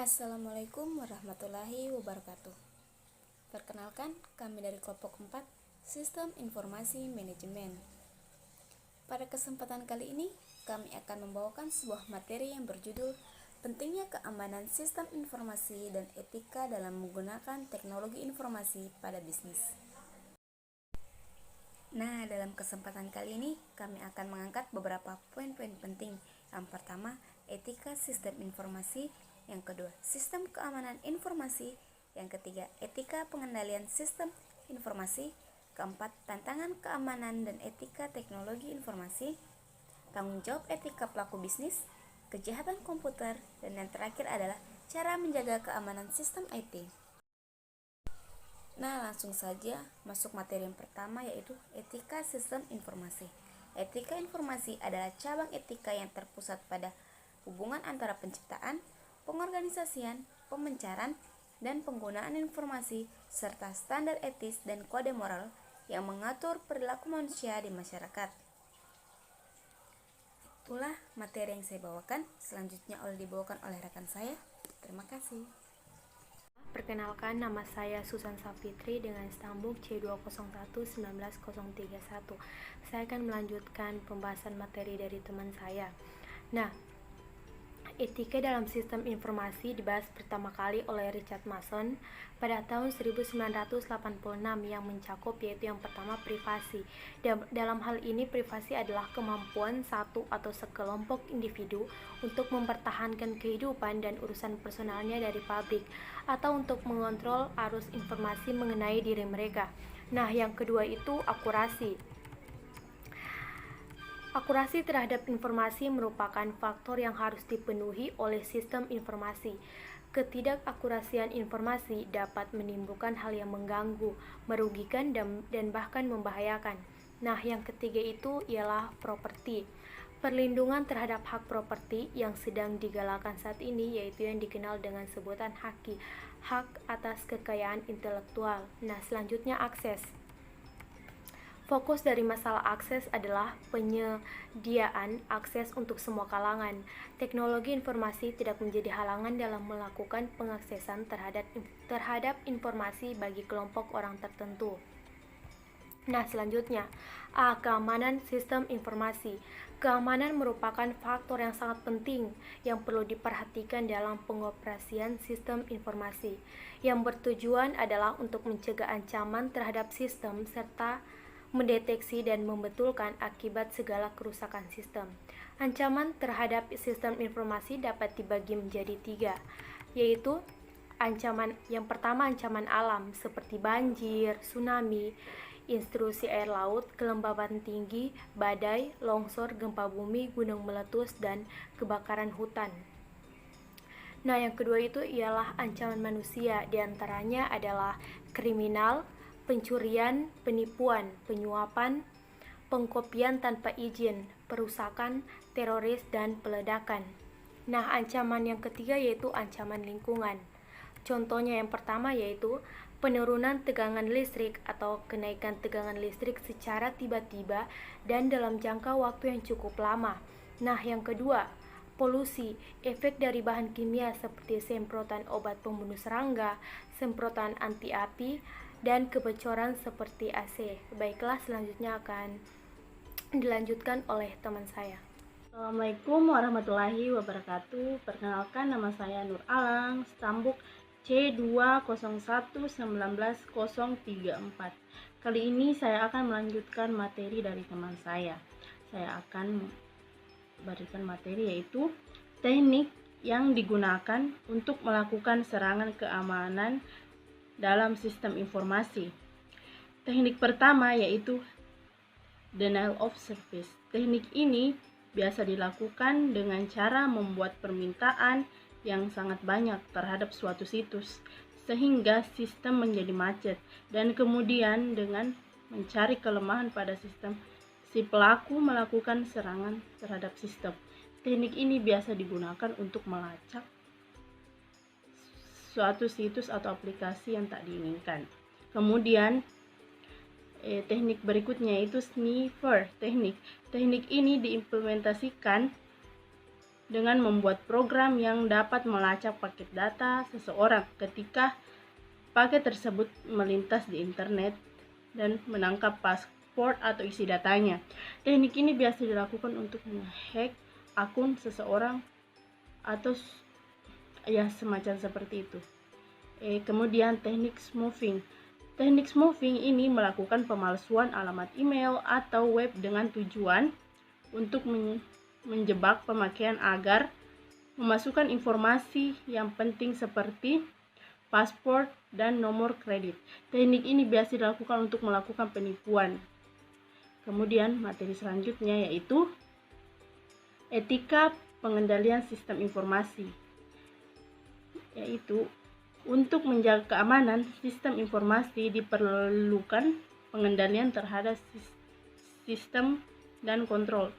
Assalamualaikum warahmatullahi wabarakatuh. Perkenalkan, kami dari kelompok 4 Sistem Informasi Manajemen. Pada kesempatan kali ini, kami akan membawakan sebuah materi yang berjudul Pentingnya Keamanan Sistem Informasi dan Etika dalam Menggunakan Teknologi Informasi pada Bisnis. Nah, dalam kesempatan kali ini, kami akan mengangkat beberapa poin-poin penting. Yang pertama, etika sistem informasi. Yang kedua, sistem keamanan informasi. Yang ketiga, etika pengendalian sistem informasi. Keempat, tantangan keamanan dan etika teknologi informasi. Tanggung jawab etika pelaku bisnis, kejahatan komputer, dan yang terakhir adalah cara menjaga keamanan sistem IT. Nah, langsung saja masuk materi yang pertama, yaitu etika sistem informasi. Etika informasi adalah cabang etika yang terpusat pada hubungan antara penciptaan, pengorganisasian, pemencaran, dan penggunaan informasi, serta standar etis dan kode moral yang mengatur perilaku manusia di masyarakat. Itulah materi yang saya bawakan. Selanjutnya dibawakan oleh rekan saya. Terima kasih. Perkenalkan, nama saya Susan Safitri dengan stambuk C201-19031. Saya akan melanjutkan pembahasan materi dari teman saya. Nah, etika dalam sistem informasi dibahas pertama kali oleh Richard Mason pada tahun 1986 yang mencakup yaitu yang pertama privasi. Dalam hal ini privasi adalah kemampuan satu atau sekelompok individu untuk mempertahankan kehidupan dan urusan personalnya dari publik atau untuk mengontrol arus informasi mengenai diri mereka. Nah, yang kedua itu akurasi. Akurasi terhadap informasi merupakan faktor yang harus dipenuhi oleh sistem informasi. Ketidakakurasian informasi dapat menimbulkan hal yang mengganggu, merugikan, dan bahkan membahayakan. Nah, yang ketiga itu ialah properti. Perlindungan terhadap hak properti yang sedang digalakan saat ini yaitu yang dikenal dengan sebutan hak atas kekayaan intelektual. Nah, selanjutnya akses. Fokus dari masalah akses adalah penyediaan akses untuk semua kalangan. Teknologi informasi tidak menjadi halangan dalam melakukan pengaksesan terhadap informasi bagi kelompok orang tertentu. Nah, selanjutnya, keamanan sistem informasi. Keamanan merupakan faktor yang sangat penting yang perlu diperhatikan dalam pengoperasian sistem informasi, yang bertujuan adalah untuk mencegah ancaman terhadap sistem serta mendeteksi dan membetulkan akibat segala kerusakan sistem. Ancaman terhadap sistem informasi dapat dibagi menjadi 3, yaitu yang pertama ancaman alam seperti banjir, tsunami, intrusi air laut, kelembaban tinggi, badai, longsor, gempa bumi, gunung meletus, dan kebakaran hutan. Nah, yang kedua itu ialah ancaman manusia, diantaranya adalah kriminal, pencurian, penipuan, penyuapan, pengkopian tanpa izin, perusakan, teroris, dan peledakan. Nah, ancaman yang ketiga yaitu ancaman lingkungan. Contohnya yang pertama yaitu penurunan tegangan listrik atau kenaikan tegangan listrik secara tiba-tiba dan dalam jangka waktu yang cukup lama. Nah, yang kedua, polusi, efek dari bahan kimia seperti semprotan obat pembunuh serangga, semprotan anti api, dan kebocoran seperti AC. Baiklah, selanjutnya akan dilanjutkan oleh teman saya. Assalamualaikum warahmatullahi wabarakatuh. Perkenalkan, nama saya Nur Alang, stambuk C201-19034. Kali ini saya akan melanjutkan materi dari teman saya. Saya akan berikan materi yaitu teknik yang digunakan untuk melakukan serangan keamanan dalam sistem informasi. Teknik pertama yaitu denial of service. Teknik ini biasa dilakukan dengan cara membuat permintaan yang sangat banyak terhadap suatu situs sehingga sistem menjadi macet, dan kemudian dengan mencari kelemahan pada sistem, si pelaku melakukan serangan terhadap sistem. Teknik ini biasa digunakan untuk melacak suatu situs atau aplikasi yang tak diinginkan. Kemudian teknik berikutnya itu sniffer teknik. Teknik ini diimplementasikan dengan membuat program yang dapat melacak paket data seseorang ketika paket tersebut melintas di internet dan menangkap paspor atau isi datanya. Teknik ini biasa dilakukan untuk menghack akun seseorang atau ya semacam seperti itu. Kemudian teknik spoofing. Teknik spoofing ini melakukan pemalsuan alamat email atau web dengan tujuan untuk menjebak pemakaian agar memasukkan informasi yang penting seperti paspor dan nomor kredit. Teknik ini biasa dilakukan untuk melakukan penipuan. Kemudian materi selanjutnya yaitu etika pengendalian sistem informasi, yaitu untuk menjaga keamanan sistem informasi diperlukan pengendalian terhadap sistem dan kontrol.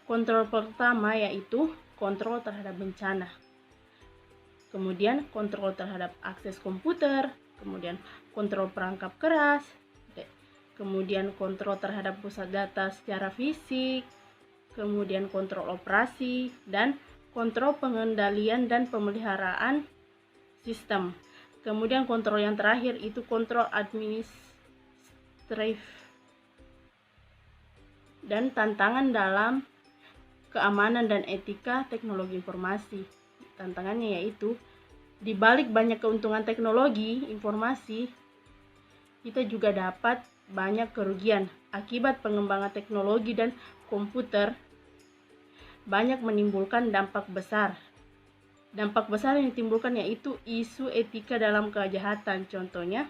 Kontrol pertama yaitu kontrol terhadap bencana, kemudian kontrol terhadap akses komputer, kemudian kontrol perangkap keras, kemudian kontrol terhadap pusat data secara fisik, kemudian kontrol operasi, dan kontrol pengendalian dan pemeliharaan sistem. Kemudian kontrol yang terakhir itu kontrol administratif dan tantangan dalam keamanan dan etika teknologi informasi. Tantangannya yaitu di balik banyak keuntungan teknologi informasi, kita juga dapat banyak kerugian akibat pengembangan teknologi dan komputer banyak menimbulkan dampak besar. Dampak besar yang ditimbulkan yaitu isu etika dalam kejahatan, contohnya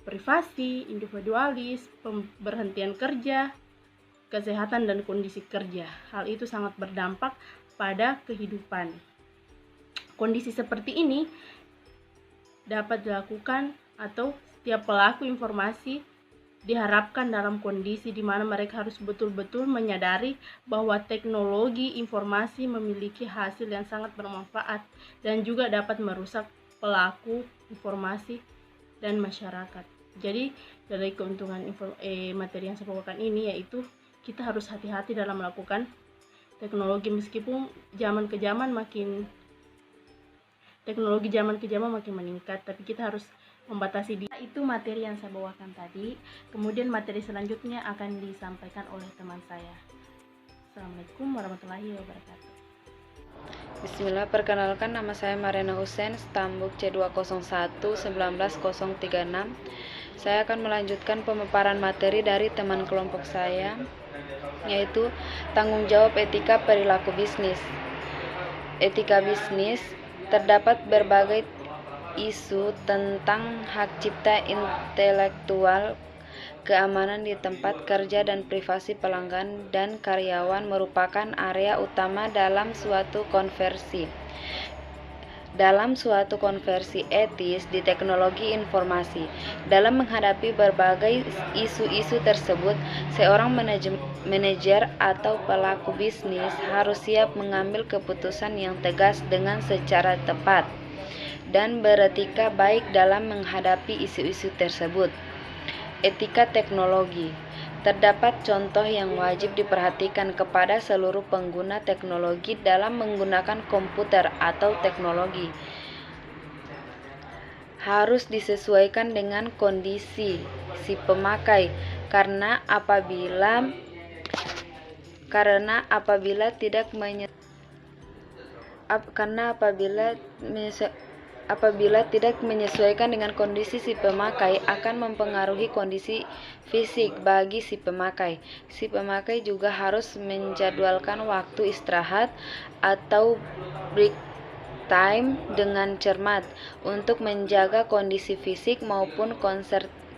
privasi, individualis, pemberhentian kerja, kesehatan dan kondisi kerja. Hal itu sangat berdampak pada kehidupan. Kondisi seperti ini dapat dilakukan atau setiap pelaku informasi diharapkan dalam kondisi di mana mereka harus betul-betul menyadari bahwa teknologi informasi memiliki hasil yang sangat bermanfaat dan juga dapat merusak pelaku informasi dan masyarakat. Jadi dari keuntungan materi yang saya bawakan ini yaitu kita harus hati-hati dalam melakukan teknologi, meskipun zaman ke zaman makin meningkat, tapi kita harus membatasi diri. Itu materi yang saya bawakan tadi. Kemudian materi selanjutnya akan disampaikan oleh teman saya. Assalamualaikum warahmatullahi wabarakatuh. Bismillah, perkenalkan nama saya Mariana Husen, Stambuk C201 19036. Saya akan melanjutkan pemaparan materi dari teman kelompok saya, yaitu tanggung jawab etika perilaku bisnis. Etika bisnis terdapat berbagai isu tentang hak cipta intelektual, keamanan di tempat kerja, dan privasi pelanggan dan karyawan merupakan area utama dalam suatu konversi etis di teknologi informasi. Dalam menghadapi berbagai isu-isu tersebut, seorang manajer atau pelaku bisnis harus siap mengambil keputusan yang tegas dengan secara tepat dan beretika baik dalam menghadapi isu-isu tersebut. Etika teknologi. Terdapat contoh yang wajib diperhatikan kepada seluruh pengguna teknologi dalam menggunakan komputer atau teknologi. Harus disesuaikan dengan kondisi si pemakai, karena apabila tidak menyesuaikan dengan kondisi si pemakai akan mempengaruhi kondisi fisik bagi si pemakai. Si pemakai juga harus menjadwalkan waktu istirahat atau break time dengan cermat untuk menjaga kondisi fisik maupun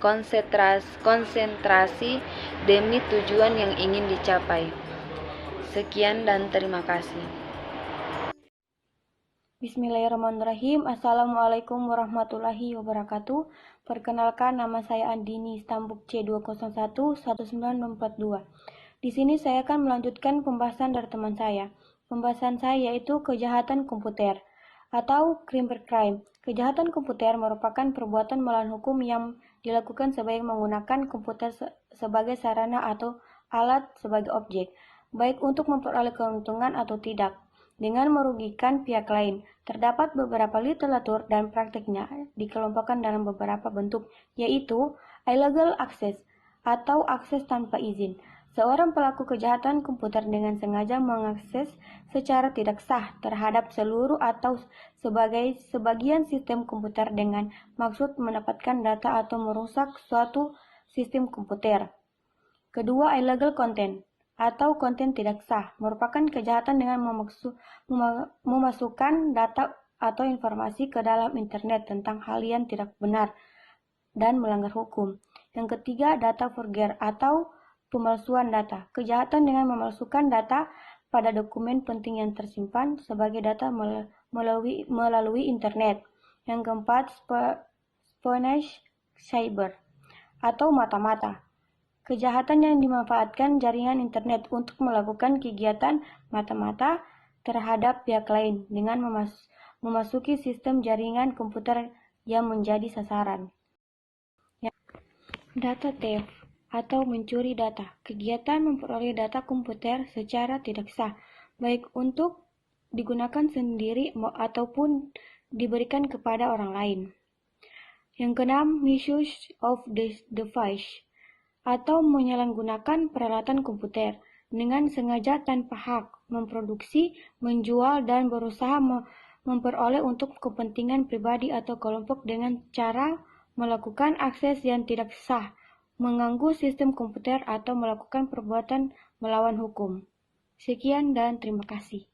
konsentrasi demi tujuan yang ingin dicapai. Sekian dan terima kasih. Bismillahirrahmanirrahim. Assalamualaikum warahmatullahi wabarakatuh. Perkenalkan, nama saya Andini, Stambuk C201 19042. Di sini saya akan melanjutkan pembahasan dari teman saya. Pembahasan saya yaitu kejahatan komputer atau cybercrime. Kejahatan komputer merupakan perbuatan melawan hukum yang dilakukan sebaik menggunakan komputer sebagai sarana atau alat sebagai objek, baik untuk memperoleh keuntungan atau tidak. dengan merugikan pihak lain. Terdapat beberapa literatur dan praktiknya dikelompokkan dalam beberapa bentuk, yaitu illegal access atau akses tanpa izin. Seorang pelaku kejahatan komputer dengan sengaja mengakses secara tidak sah terhadap seluruh atau sebagian sistem komputer dengan maksud mendapatkan data atau merusak suatu sistem komputer. Kedua, illegal content atau konten tidak sah merupakan kejahatan dengan memasukkan data atau informasi ke dalam internet tentang hal yang tidak benar dan melanggar hukum. Yang ketiga, data forgery atau pemalsuan data. Kejahatan dengan memalsukan data pada dokumen penting yang tersimpan sebagai data melalui internet. Yang keempat, espionage cyber atau mata-mata. Kejahatan yang dimanfaatkan jaringan internet untuk melakukan kegiatan mata-mata terhadap pihak lain dengan memasuki sistem jaringan komputer yang menjadi sasaran. Data theft atau mencuri data, kegiatan memperoleh data komputer secara tidak sah, baik untuk digunakan sendiri ataupun diberikan kepada orang lain. Yang keenam, misuse of the device atau menyalahgunakan peralatan komputer dengan sengaja tanpa hak, memproduksi, menjual, dan berusaha memperoleh untuk kepentingan pribadi atau kelompok dengan cara melakukan akses yang tidak sah, mengganggu sistem komputer, atau melakukan perbuatan melawan hukum. Sekian dan terima kasih.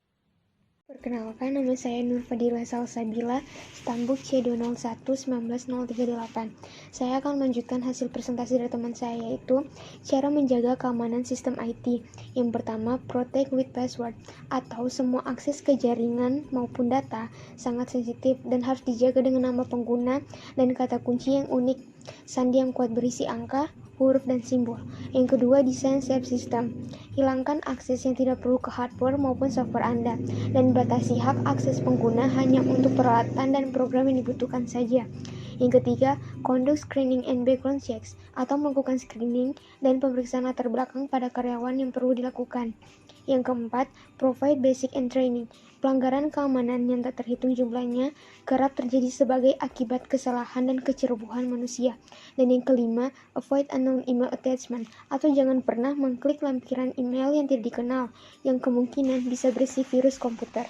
Perkenalkan, nama saya Nur Fadilah Salsabila, Stambuk C201-19038. Saya akan melanjutkan hasil presentasi dari teman saya, yaitu cara menjaga keamanan sistem IT. Yang pertama, protect with password, atau semua akses ke jaringan maupun data sangat sensitif dan harus dijaga dengan nama pengguna dan kata kunci yang unik, sandi yang kuat berisi angka, huruf, dan simbol. Yang kedua, desain safe system. Hilangkan akses yang tidak perlu ke hardware maupun software Anda, dan batasi hak akses pengguna hanya untuk peralatan dan program yang dibutuhkan saja. Yang ketiga, conduct screening and background checks, atau melakukan screening dan pemeriksaan latar belakang pada karyawan yang perlu dilakukan. Yang keempat, provide basic and training. Pelanggaran keamanan yang tak terhitung jumlahnya kerap terjadi sebagai akibat kesalahan dan kecerobohan manusia. Dan yang kelima, avoid unknown email attachment, atau jangan pernah mengklik lampiran email yang tidak dikenal, yang kemungkinan bisa berisi virus komputer.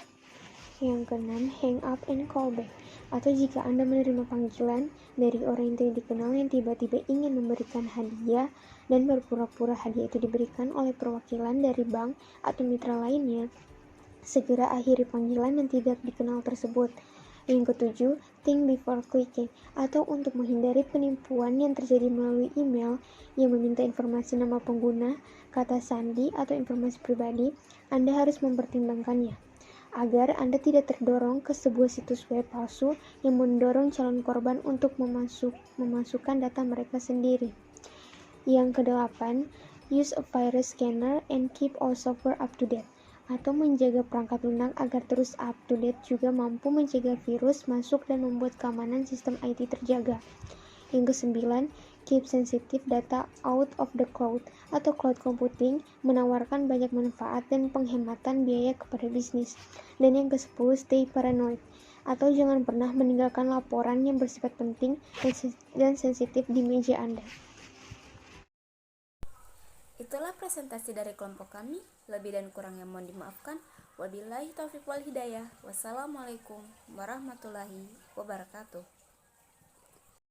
Yang keenam, hang up and call back, atau jika Anda menerima panggilan dari orang yang tidak dikenal yang tiba-tiba ingin memberikan hadiah dan berpura-pura hadiah itu diberikan oleh perwakilan dari bank atau mitra lainnya, segera akhiri panggilan yang tidak dikenal tersebut. Yang ketujuh, think before clicking, atau untuk menghindari penipuan yang terjadi melalui email yang meminta informasi nama pengguna, kata sandi, atau informasi pribadi, Anda harus mempertimbangkannya agar Anda tidak terdorong ke sebuah situs web palsu yang mendorong calon korban untuk memasukkan data mereka sendiri. Yang kedelapan, use a virus scanner and keep all software up to date, atau menjaga perangkat lunak agar terus up to date juga mampu mencegah virus masuk dan membuat keamanan sistem IT terjaga. Yang kesembilan, keep sensitive data out of the cloud, atau cloud computing menawarkan banyak manfaat dan penghematan biaya kepada bisnis. Dan yang ke-10, stay paranoid, atau jangan pernah meninggalkan laporan yang bersifat penting dan sensitif di meja Anda. Itulah presentasi dari kelompok kami. Lebih dan kurangnya mohon dimaafkan. Wabillahi taufiq wal hidayah. Wassalamualaikum warahmatullahi wabarakatuh.